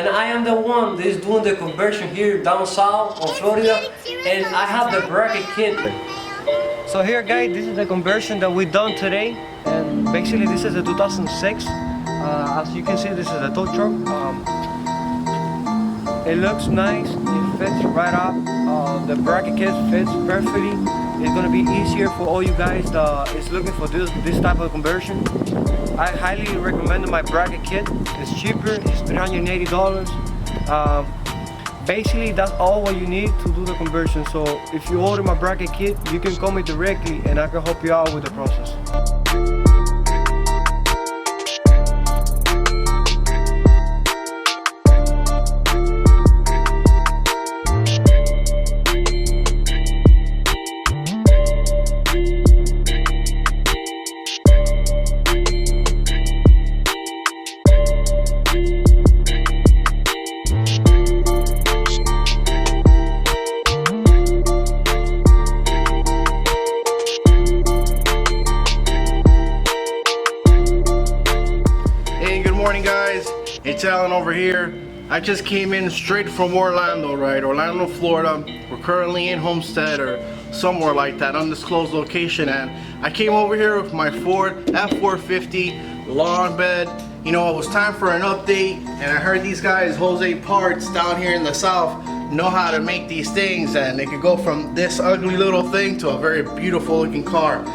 and I am the one that is doing the conversion here down south of Florida, and I have the bracket kit. So here guys, this is the conversion that we done today, and basically this is a 2006. As you can see, this is a tow truck. It looks nice, it fits right up, the bracket kit fits perfectly. It's gonna be easier for all you guys that is looking for this type of conversion. I highly recommend my bracket kit. It's cheaper, it's $380. Basically that's all what you need to do the conversion. So if you order my bracket kit, you can call me directly and I can help you out with the process. Morning guys, it's Alan over here. I just came in straight from Orlando, right? Orlando, Florida. We're currently in Homestead or somewhere like that, undisclosed location, and I came over here with my Ford F450 lawn bed. You know, it was time for an update, and I heard these guys, Jose Parts down here in the south, know how to make these things, and they could go from this ugly little thing to a very beautiful looking car.